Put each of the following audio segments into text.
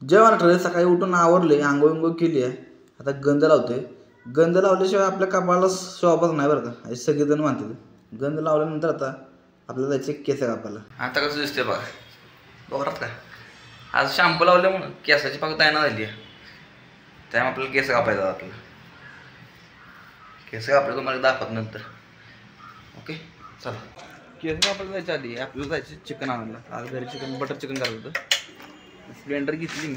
जेवण ठरले, सकाळी उठून आवरले, आंघोळ अंघोळ केली आहे. आता गंध लावतोय. गंध लावल्याशिवाय आपल्या कपाळाला शोभाच नाही बरं का, असे सगळेजण म्हणतात. गंध लावल्यानंतर आता आपल्याला जायचे केस कापायला. आता कसं दिसते बघा बघात का, आज शॅम्पू लावल्यामुळं केसाची पाक दायना झाली आहे. त्यामुळे आपल्याला केस कापायचं. आपल्याला केस कापले तुम्हाला दाखवत नंतर. ओके चला. केस कापायला जायच्या आधी आपल्याला जायचं चिकन आणायला. आज घरी चिकन बटर चिकन करायचं होतं. स्प्लेंडर घेतली मी.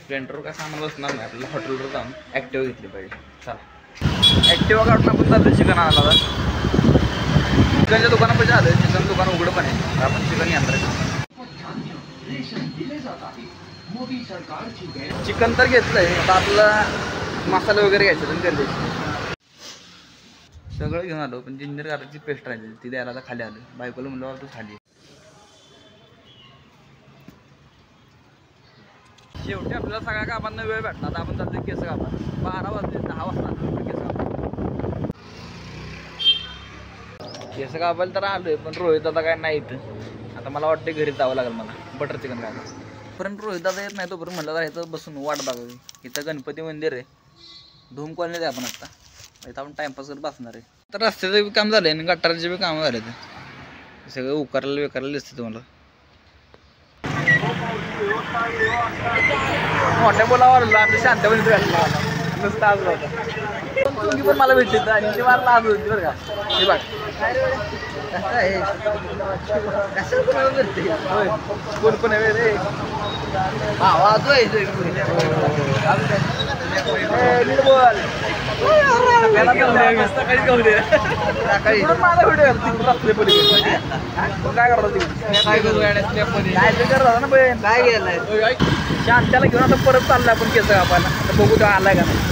स्प्लेंडरवर काय सामान बसणार नाही, आपल्याला हॉटेलवर जाऊन ॲक्टिवा घेतली पाहिजे. चला ॲक्टिवा काढून आपण चाललं चिकन आणायला. चिकनच्या दुकानापाशी आलं. चिकन दुकान उघडं पण आहे. आपण चिकन घेणार. चिकन तर घेतलंय, आता आपल्याला मसाले वगैरे घ्यायचे पण गरजेचे. सगळं घेऊन आलो, पण जिंजर गार्लिकची पेस्ट राहिली ती द्यायला खाली आलं. बायकोला म्हणलं तू खाली. शेवटी आपल्याला सगळ्या कामांना वेळ भेटला. आता आपण जातो केस कापा. 12 वाजले, 10 वाजता केस कापा. केस कापायला तर आलोय, पण रोहित आता काय नाही इथं. आता मला वाटतं घरी जावं लागेल मला बटर चिकन खायला. पर्यंत रोहित दादा येत नाही तोपर्यंत म्हणलं तर इथं बसून वाट बघावी. इथं गणपती मंदिर आहे, धूम कॉलनीत आहे आपण आता. इथं आपण टाइमपास करत बसणार आहे. तर रस्त्याचं बी काम झालं आणि गटाराचे बी कामं झाले. ते सगळं उकारला दिसतं तुम्हाला. मोठ्या बोलावर आम्ही शांतपणे भेटला नुसतं आज होता. तुम्ही पण मला भेटली आणि ते मला आज होती बरं का. हे बघ कोण पण आहे रे आवाज बोल. सकाळी माझा व्हिडिओ रस्ते पडले काय करतो काय करत ना बहीण काय गेलाय. शांत्याला घेऊन आता परत चाललं आपण केस कापायला. आता बघू तो आलाय का नाही.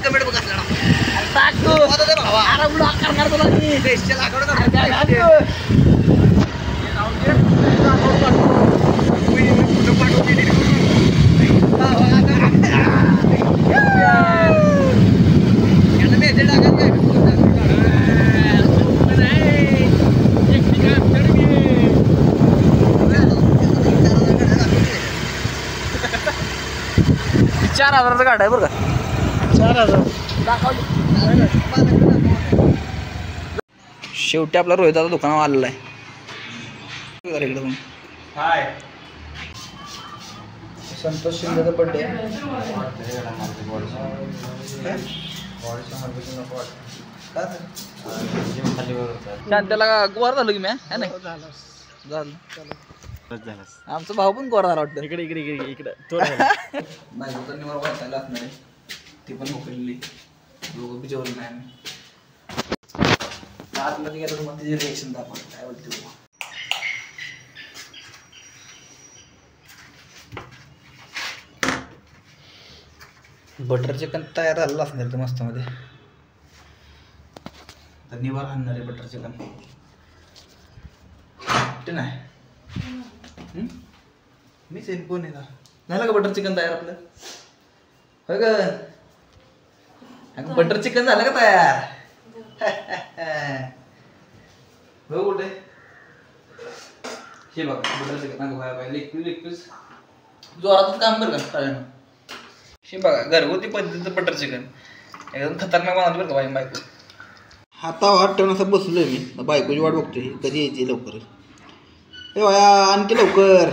कमेंट बघ करणार तुला $4,000 गाडा आहे बरं का. 4,000 शेवटी आपला रोहिताचा दुकानावर आलेला आहे. हाय संतोष शिंदेचा बड्डे. शांत्याला गोर झालो की मी नाही झालं. आमचा भाऊ पण गोर झाला वाटतं. इकडे इकडे इकडे इकडे बायकोचा निवार वाचायला असणार आहे. ती पण मोकळली. दोघं बी जेवलं नाही आम्ही. आतमध्ये गेलं मग तिची रिएक्शन दाखवा काय बोलते. बटर चिकन तयार झालेलं असणार ते मस्त मध्ये. तर निवार आणणार आहे बटर चिकन ते नाही. मी सेम कोण आहे झालं का बटर चिकन तयार आपलं. होय का बटर चिकन झालं का तयार. हो कुठे हे बघा बटर चिकन पाहिजे जोरातच काम बरं का टाळ्यानं. हे बघा घरगुती पद्धतीचं बटर चिकन एकदम खतरनाक बनवलं बरं का बाई बायको. हातावर हात ठेवून असं बसलोय मी. बायकोची वाट बघतोय कधी यायची लवकर. हे बाया आणखी लवकर.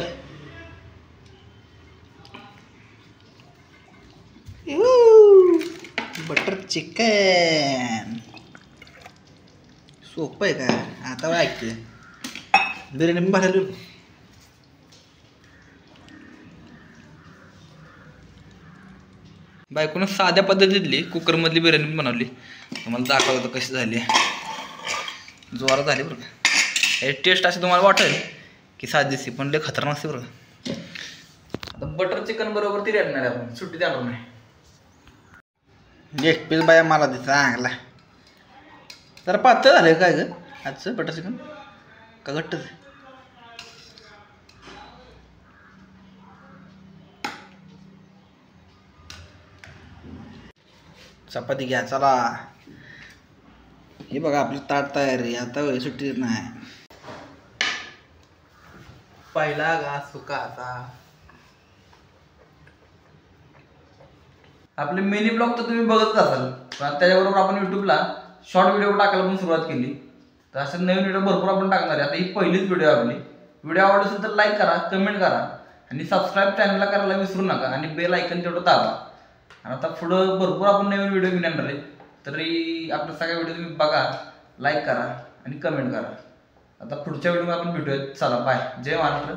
बटर चिकन सोपं आहे का. आता ऐकते बिर्याणी पण भरायला. बायकोनं साध्या पद्धतीतली कुकरमधली बिर्याणी बनवली. तुम्हाला दाखवलं तर कशी झाली. जोरात झाली बरं का. हे टेस्ट अशी तुम्हाला वाटेल की साधीशी पण लय खतरनाक असते बरं का. आता बटर चिकन बरोबर ती रेटणार आहे आपण सुट्टी द्यायला नाही. एक पीस बाया मला दे चांगला. जरा पातळ झालं काय ग आजचं बटर चिकन का घट्ट. चपाती घ्या चला. हे बघा आपली ताट तयार आहे. आता सुट्टी देत नाही. पहिला घास सुखाचा. आपले मिनी ब्लॉग तर तुम्ही बघतच असाल, पण त्याच्याबरोबर आपण युट्यूबला शॉर्ट व्हिडिओ टाकायला पण सुरुवात केली. तर असे नवीन व्हिडिओ भरपूर आपण टाकणार आहे. आता ही पहिलीच व्हिडिओ आपली. व्हिडिओ आवडत असेल तर लाईक करा, कमेंट करा आणि सबस्क्राईब चॅनलला करायला विसरू नका आणि बेल आयकन तेवढं दाबा. आणि आता पुढं भरपूर आपण नवीन व्हिडिओ घेऊन येणार आहे. तरी आपल्या सगळ्या व्हिडिओ तुम्ही बघा, लाईक करा आणि कमेंट करा. आता पुढच्या व्हिडिओ आपण भेटूया. चला बाय. जय महाराष्ट्र.